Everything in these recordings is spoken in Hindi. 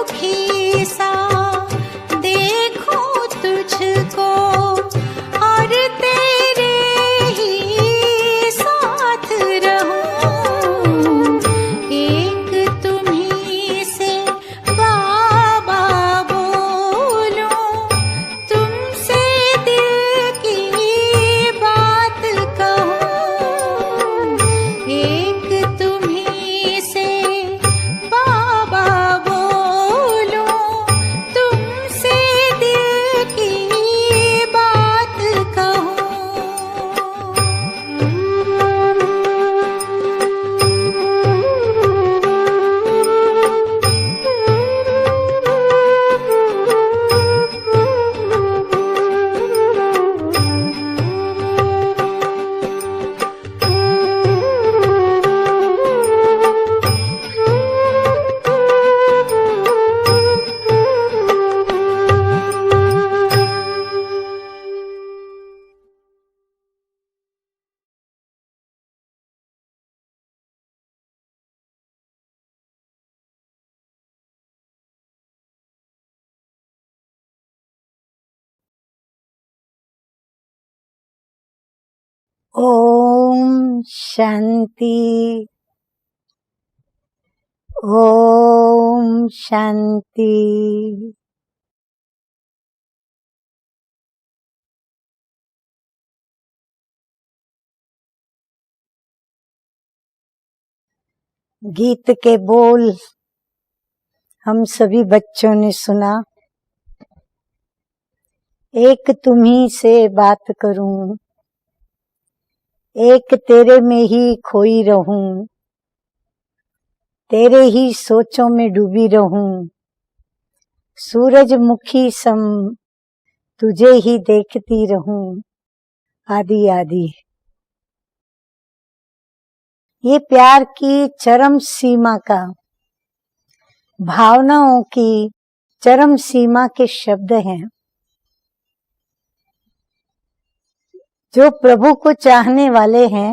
दुखी सा देखूं तुझको और तेरे ही साथ रहूं। एक तुम्ही से बाबा बोलूं, तुमसे दिल की बात कहूं। एक तुम्ही से बाबा बोलूं, तुमसे दिल की बात कहूं। ओम शांति। ओम शांति। गीत के बोल हम सभी बच्चों ने सुना। एक तुम्ही से बात करूं, एक तेरे में ही खोई रहूं, तेरे ही सोचों में डूबी रहूं, सूरजमुखी सम तुझे ही देखती रहूं, आदि आदि। ये प्यार की चरम सीमा का, भावनाओं की चरम सीमा के शब्द हैं। जो प्रभु को चाहने वाले हैं,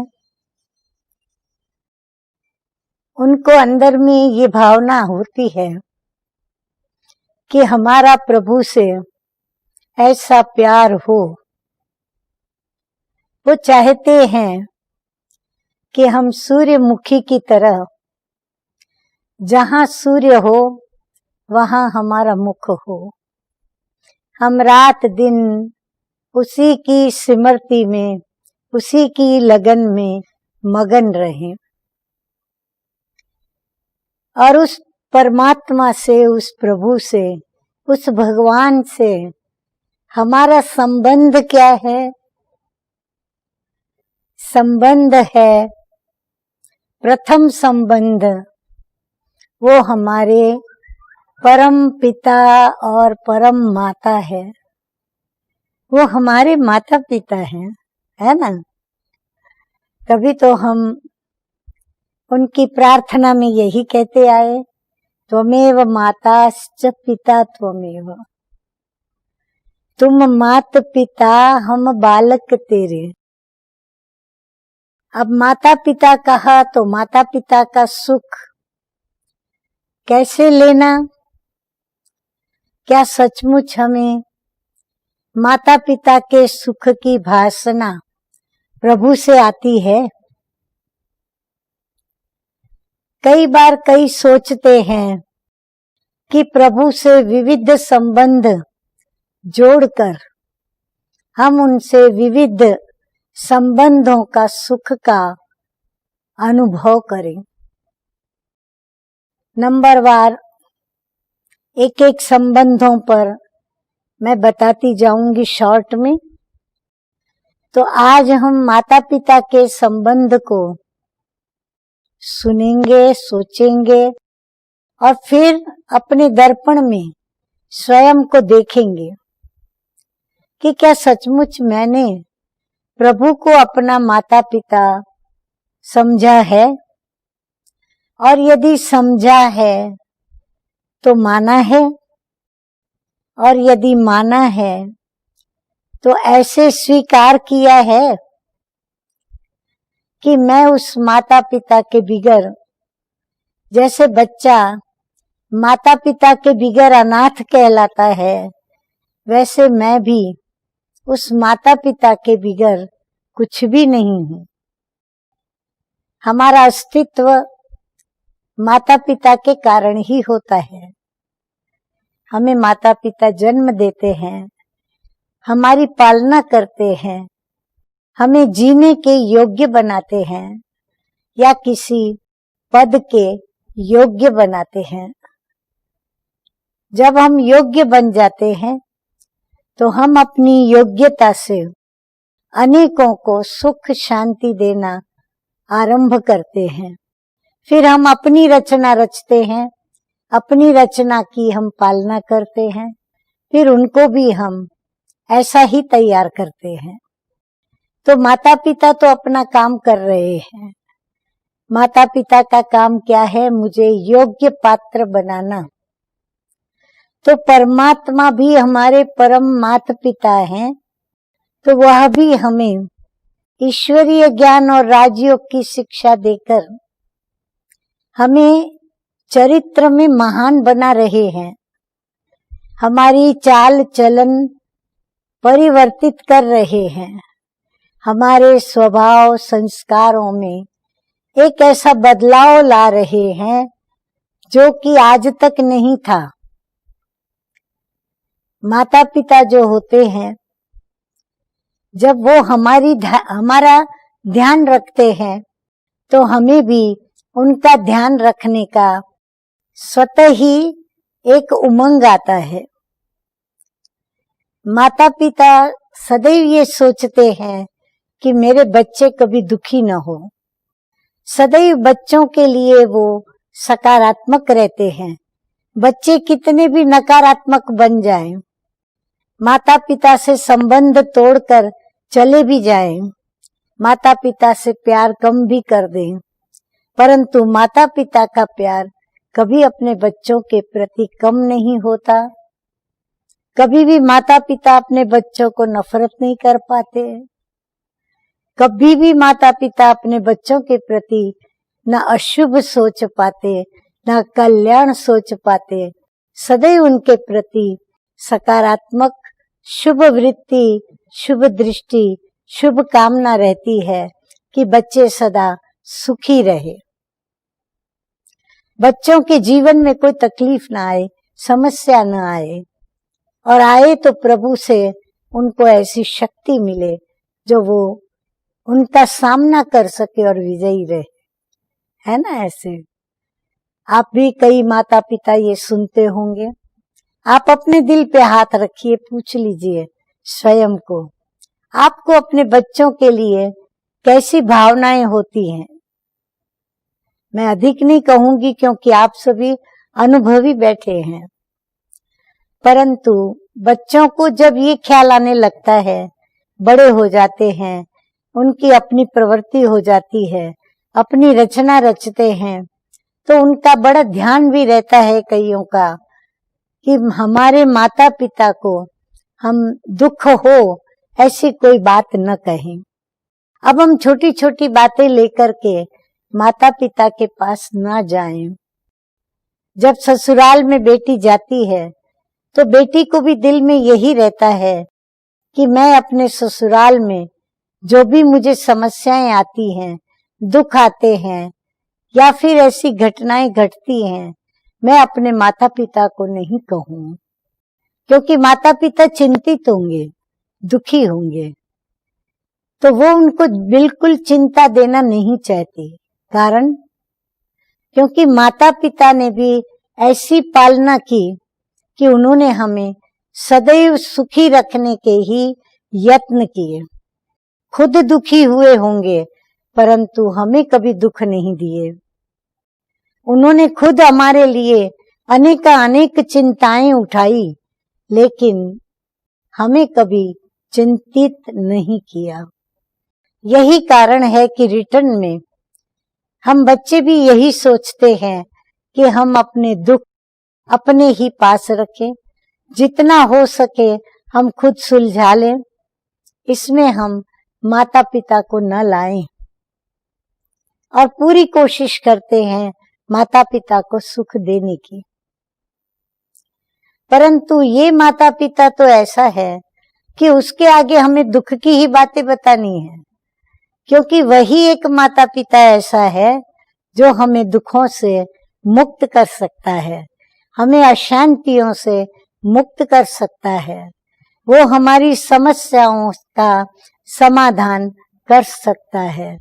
उनको अंदर में ये भावना होती है कि हमारा प्रभु से ऐसा प्यार हो। वो चाहते हैं कि हम सूर्यमुखी की तरह, जहां सूर्य हो वहां हमारा मुख हो। हम रात दिन उसी की स्मृति में, उसी की लगन में मगन रहें और उस परमात्मा से, उस प्रभु से, उस भगवान से हमारा संबंध क्या है? संबंध है, प्रथम संबंध वो हमारे परम पिता और परम माता है। वो हमारे माता पिता हैं, है ना? तभी तो हम उनकी प्रार्थना में यही कहते आए, त्वमेव माताश्च पिता त्वमेव। तुम मात पिता, हम बालक तेरे। अब माता पिता कहा तो माता पिता का सुख कैसे लेना? क्या सचमुच हमें माता पिता के सुख की भासना प्रभु से आती है? कई बार कई सोचते हैं कि प्रभु से विविध संबंध जोड़कर हम उनसे विविध संबंधों का सुख का अनुभव करें। नंबरवार एक एक संबंधों पर मैं बताती जाऊंगी शॉर्ट में। तो आज हम माता पिता के संबंध को सुनेंगे, सोचेंगे और फिर अपने दर्पण में स्वयं को देखेंगे कि क्या सचमुच मैंने प्रभु को अपना माता पिता समझा है, और यदि समझा है तो माना है, और यदि माना है तो ऐसे स्वीकार किया है कि मैं उस माता पिता के बिगर, जैसे बच्चा माता पिता के बिगर अनाथ कहलाता है, वैसे मैं भी उस माता पिता के बिगर कुछ भी नहीं हूँ। हमारा अस्तित्व माता पिता के कारण ही होता है। हमें माता पिता जन्म देते हैं, हमारी पालना करते हैं, हमें जीने के योग्य बनाते हैं या किसी पद के योग्य बनाते हैं। जब हम योग्य बन जाते हैं तो हम अपनी योग्यता से अनेकों को सुख शांति देना आरंभ करते हैं। फिर हम अपनी रचना रचते हैं, अपनी रचना की हम पालना करते हैं, फिर उनको भी हम ऐसा ही तैयार करते हैं। तो माता पिता तो अपना काम कर रहे हैं। माता पिता का काम क्या है? मुझे योग्य पात्र बनाना। तो परमात्मा भी हमारे परम माता पिता हैं, तो वह भी हमें ईश्वरीय ज्ञान और राजयोग की शिक्षा देकर हमें चरित्र में महान बना रहे हैं। हमारी चाल चलन परिवर्तित कर रहे हैं। हमारे स्वभाव संस्कारों में एक ऐसा बदलाव ला रहे हैं जो कि आज तक नहीं था। माता पिता जो होते हैं, जब वो हमारा ध्यान रखते हैं तो हमें भी उनका ध्यान रखने का स्वतः ही एक उमंग आता है। माता पिता सदैव ये सोचते हैं कि मेरे बच्चे कभी दुखी न हो। सदैव बच्चों के लिए वो सकारात्मक रहते हैं। बच्चे कितने भी नकारात्मक बन जाएं, माता पिता से संबंध तोड़कर चले भी जाएं, माता पिता से प्यार कम भी कर दें, परंतु माता पिता का प्यार कभी अपने बच्चों के प्रति कम नहीं होता। कभी भी माता पिता अपने बच्चों को नफरत नहीं कर पाते। कभी भी माता पिता अपने बच्चों के प्रति न अशुभ सोच पाते, न कल्याण सोच पाते। सदैव उनके प्रति सकारात्मक शुभ वृत्ति, शुभ दृष्टि, शुभ कामना रहती है कि बच्चे सदा सुखी रहे, बच्चों के जीवन में कोई तकलीफ ना आए, समस्या न आए, और आए तो प्रभु से उनको ऐसी शक्ति मिले जो वो उनका सामना कर सके और विजयी रहे, है ना। ऐसे आप भी कई माता पिता ये सुनते होंगे। आप अपने दिल पे हाथ रखिए, पूछ लीजिए स्वयं को, आपको अपने बच्चों के लिए कैसी भावनाएं होती हैं। मैं अधिक नहीं कहूंगी क्योंकि आप सभी अनुभवी बैठे हैं, परंतु बच्चों को जब ये ख्याल आने लगता है, बड़े हो जाते हैं, उनकी अपनी प्रवृत्ति हो जाती है, अपनी रचना रचते हैं, तो उनका बड़ा ध्यान भी रहता है कईयों का कि हमारे माता पिता को हम दुख हो ऐसी कोई बात न कहें। अब हम छोटी छोटी बातें लेकर के माता पिता के पास ना जाएं। जब ससुराल में बेटी जाती है तो बेटी को भी दिल में यही रहता है कि मैं अपने ससुराल में जो भी मुझे समस्याएं आती हैं, दुख आते हैं या फिर ऐसी घटनाएं घटती हैं, मैं अपने माता पिता को नहीं कहूं, क्योंकि माता पिता चिंतित होंगे, दुखी होंगे, तो वो उनको बिल्कुल चिंता देना नहीं चाहती। कारण क्योंकि माता पिता ने भी ऐसी पालना की कि उन्होंने हमें सदैव सुखी रखने के ही यत्न किए। खुद दुखी हुए होंगे परंतु हमें कभी दुख नहीं दिए। उन्होंने खुद हमारे लिए अनेक चिंताएं उठाई, लेकिन हमें कभी चिंतित नहीं किया। यही कारण है कि रिटर्न में हम बच्चे भी यही सोचते हैं कि हम अपने दुख अपने ही पास रखें, जितना हो सके हम खुद सुलझा लें, इसमें हम माता पिता को न लाएं, और पूरी कोशिश करते हैं माता पिता को सुख देने की। परंतु ये माता पिता तो ऐसा है कि उसके आगे हमें दुख की ही बातें बतानी है, क्योंकि वही एक माता पिता ऐसा है जो हमें दुखों से मुक्त कर सकता है, हमें अशांतियों से मुक्त कर सकता है, वो हमारी समस्याओं का समाधान कर सकता है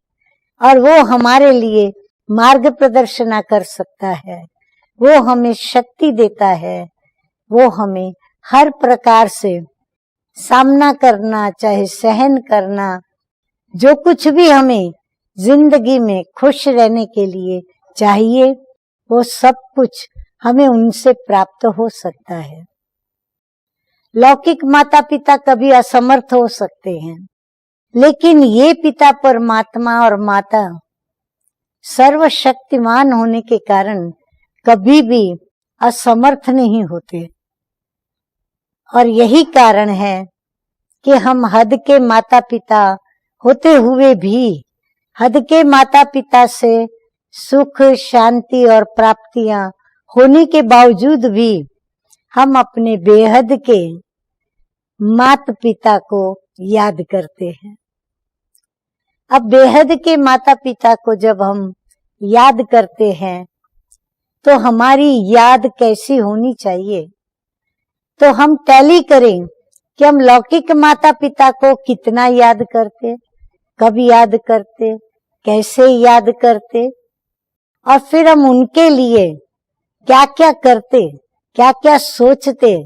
और वो हमारे लिए मार्ग प्रदर्शन कर सकता है, वो हमें शक्ति देता है, वो हमें हर प्रकार से सामना करना, चाहे सहन करना, जो कुछ भी हमें जिंदगी में खुश रहने के लिए चाहिए, वो सब कुछ हमें उनसे प्राप्त हो सकता है। लौकिक माता पिता कभी असमर्थ हो सकते हैं, लेकिन ये पिता परमात्मा और माता सर्वशक्तिमान होने के कारण कभी भी असमर्थ नहीं होते। और यही कारण है कि हम हद के माता पिता होते हुए भी, हद के माता पिता से सुख, शांति और प्राप्तियां होने के बावजूद भी हम अपने बेहद के माता पिता को याद करते हैं। अब बेहद के माता पिता को जब हम याद करते हैं तो हमारी याद कैसी होनी चाहिए? तो हम टैली करें कि हम लौकिक माता पिता को कितना याद करते, कब याद करते, कैसे याद करते, और फिर हम उनके लिए क्या क्या करते, क्या क्या सोचते,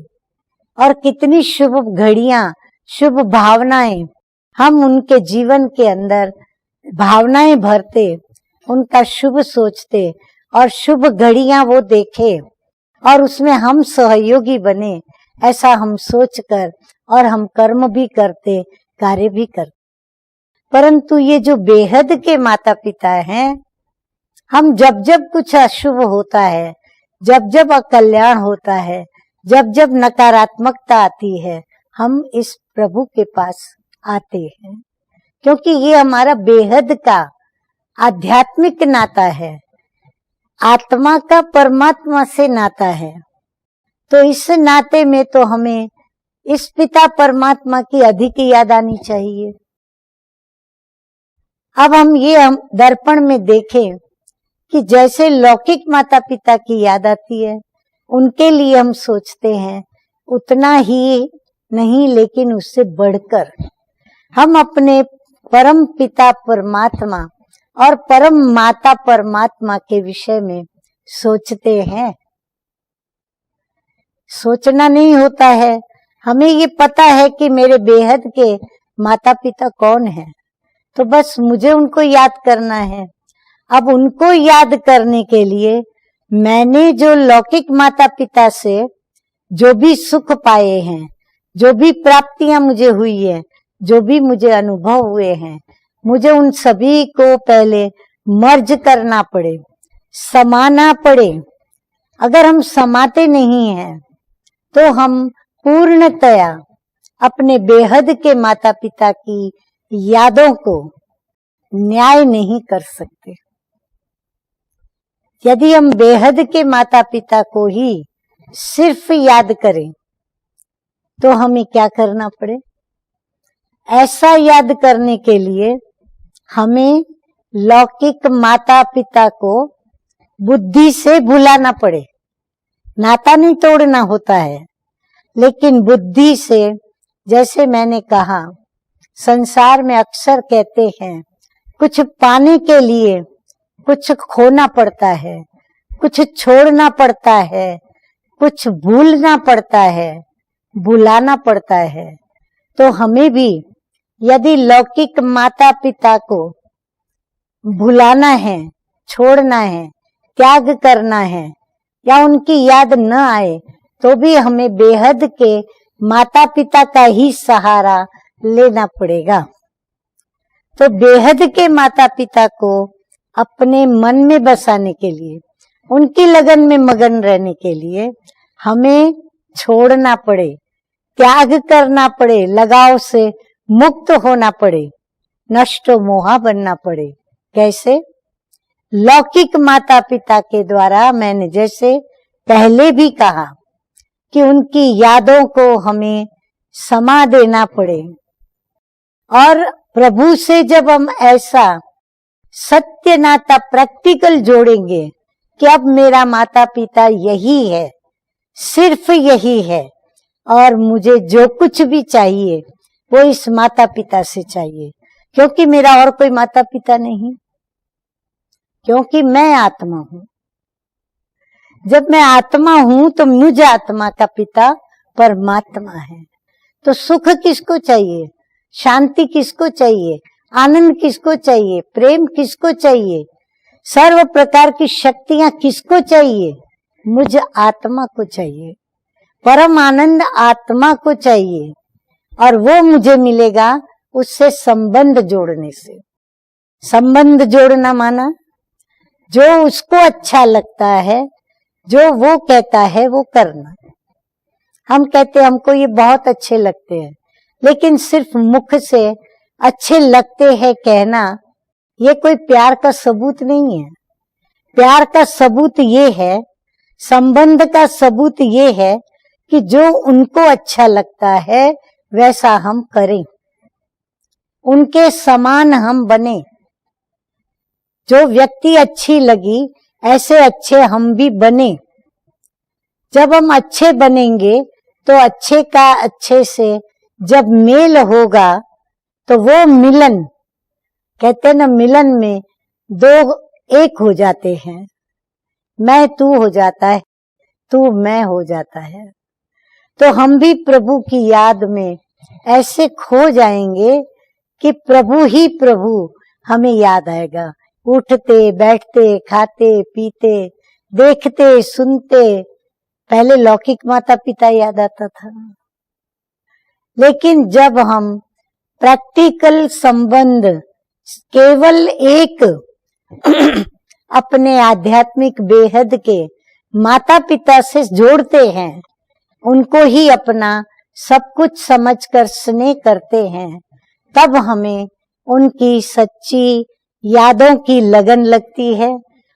और कितनी शुभ घड़ियां, शुभ भावनाएं हम उनके जीवन के अंदर भावनाएं भरते, उनका शुभ सोचते और शुभ घड़ियां वो देखे और उसमें हम सहयोगी बने, ऐसा हम सोचकर और हम कर्म भी करते, कार्य भी करते। परंतु ये जो बेहद के माता पिता हैं, हम जब जब कुछ अशुभ होता है, जब जब अकल्याण होता है, जब जब नकारात्मकता आती है, हम इस प्रभु के पास आते हैं, क्योंकि ये हमारा बेहद का आध्यात्मिक नाता है, आत्मा का परमात्मा से नाता है। तो इस नाते में तो हमें इस पिता परमात्मा की अधिक याद आनी चाहिए। अब हम ये दर्पण में देखें कि जैसे लौकिक माता पिता की याद आती है, उनके लिए हम सोचते हैं, उतना ही नहीं लेकिन उससे बढ़कर हम अपने परम पिता परमात्मा और परम माता परमात्मा के विषय में सोचते हैं। सोचना नहीं होता है, हमें ये पता है कि मेरे बेहद के माता पिता कौन है, तो बस मुझे उनको याद करना है। अब उनको याद करने के लिए मैंने जो लौकिक माता पिता से जो भी सुख पाए हैं, जो भी प्राप्तियां मुझे हुई है, जो भी मुझे अनुभव हुए हैं, मुझे उन सभी को पहले मर्ज करना पड़े, समाना पड़े। अगर हम समाते नहीं हैं तो हम पूर्णतया अपने बेहद के माता पिता की यादों को न्याय नहीं कर सकते। यदि हम बेहद के माता पिता को ही सिर्फ याद करें तो हमें क्या करना पड़े? ऐसा याद करने के लिए हमें लौकिक माता पिता को बुद्धि से भुलाना पड़े। नाता नहीं तोड़ना होता है, लेकिन बुद्धि से, जैसे मैंने कहा, संसार में अक्सर कहते हैं कुछ पाने के लिए कुछ खोना पड़ता है, कुछ छोड़ना पड़ता है, कुछ भूलना पड़ता है, भुलाना पड़ता है। तो हमें भी यदि लौकिक माता पिता को भुलाना है, छोड़ना है, त्याग करना है, या उनकी याद न आए, तो भी हमें बेहद के माता पिता का ही सहारा लेना पड़ेगा। तो बेहद के माता पिता को अपने मन में बसाने के लिए, उनकी लगन में मगन रहने के लिए हमें छोड़ना पड़े, त्याग करना पड़े, लगाव से मुक्त होना पड़े, नष्ट मोहा बनना पड़े। कैसे? लौकिक माता पिता के द्वारा मैंने जैसे पहले भी कहा कि उनकी यादों को हमें समा देना पड़े। और प्रभु से जब हम ऐसा सत्य नाता प्रैक्टिकल जोड़ेंगे कि अब मेरा माता पिता यही है, सिर्फ यही है, और मुझे जो कुछ भी चाहिए वो इस माता पिता से चाहिए, क्योंकि मेरा और कोई माता पिता नहीं, क्योंकि मैं आत्मा हूं। जब मैं आत्मा हूं तो मुझ आत्मा का पिता परमात्मा है। तो सुख किसको चाहिए, शांति किसको चाहिए, आनंद किसको चाहिए, प्रेम किसको चाहिए, सर्व प्रकार की शक्तियां किसको चाहिए, मुझ आत्मा को चाहिए। परम आनंद आत्मा को चाहिए, और वो मुझे मिलेगा उससे संबंध जोड़ने से। संबंध जोड़ना माना जो उसको अच्छा लगता है, जो वो कहता है वो करना। हम कहते हैं हमको ये बहुत अच्छे लगते हैं, लेकिन सिर्फ मुख से अच्छे लगते हैं कहना ये कोई प्यार का सबूत नहीं है। प्यार का सबूत ये है, संबंध का सबूत ये है कि जो उनको अच्छा लगता है वैसा हम करें, उनके समान हम बने। जो व्यक्ति अच्छी लगी ऐसे अच्छे हम भी बने। जब हम अच्छे बनेंगे तो अच्छे का अच्छे से जब मेल होगा तो वो मिलन, कहते ना मिलन में दो एक हो जाते हैं, मैं तू हो जाता है, तू मैं हो जाता है। तो हम भी प्रभु की याद में ऐसे खो जाएंगे कि प्रभु ही प्रभु हमें याद आएगा। उठते बैठते खाते पीते देखते सुनते, पहले लौकिक माता पिता याद आता था, लेकिन जब हम प्रैक्टिकल संबंध केवल एक अपने आध्यात्मिक बेहद के माता पिता से जोड़ते हैं, उनको ही अपना सब कुछ समझकर स्नेह करते हैं, तब हमें उनकी सच्ची यादों की लगन लगती है।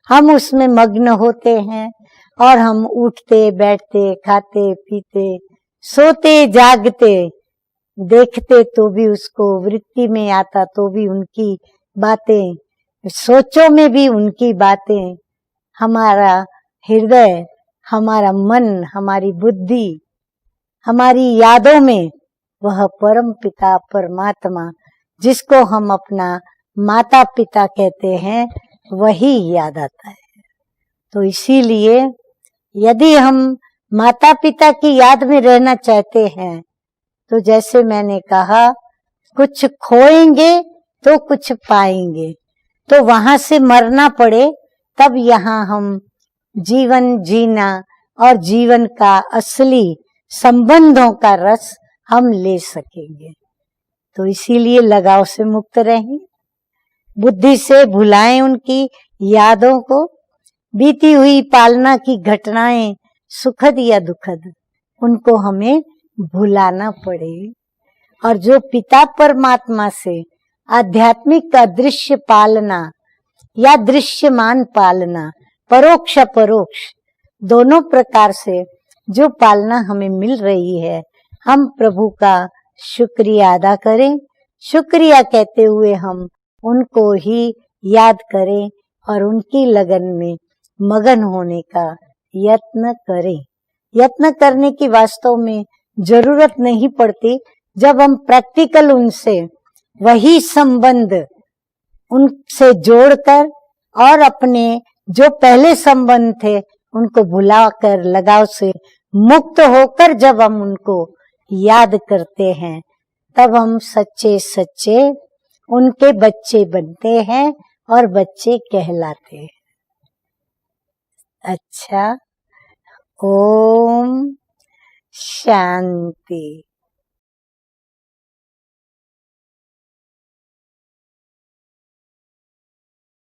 हम उसमें मग्न होते हैं और हम उठते बैठते खाते पीते सोते जागते देखते तो भी उसको, वृत्ति में आता तो भी उनकी बातें, सोचों में भी उनकी बातें, हमारा हृदय, हमारा मन, हमारी बुद्धि, हमारी यादों में वह परम पिता परमात्मा जिसको हम अपना माता पिता कहते हैं वही याद आता है। तो इसीलिए यदि हम माता पिता की याद में रहना चाहते हैं तो जैसे मैंने कहा, कुछ खोएंगे तो कुछ पाएंगे। तो वहां से मरना पड़े तब यहाँ हम जीवन जीना और जीवन का असली संबंधों का रस हम ले सकेंगे। तो इसीलिए लगाव से मुक्त रहें, बुद्धि से भुलाएं उनकी यादों को। बीती हुई पालना की घटनाएं सुखद या दुखद, उनको हमें भुलाना पड़े। और जो पिता परमात्मा से आध्यात्मिक अदृश्य पालना या दृश्यमान पालना, परोक्ष अपरोक्ष दोनों प्रकार से जो पालना हमें मिल रही है, हम प्रभु का शुक्रिया अदा करें। शुक्रिया कहते हुए हम उनको ही याद करें और उनकी लगन में मगन होने का यत्न करें। यत्न करने की वास्तव में जरूरत नहीं पड़ती, जब हम प्रैक्टिकल उनसे वही संबंध उनसे जोड़कर और अपने जो पहले संबंध थे उनको भुलाकर लगाव से मुक्त होकर जब हम उनको याद करते हैं, तब हम सच्चे सच्चे उनके बच्चे बनते हैं और बच्चे कहलाते हैं। अच्छा, ओम शांति।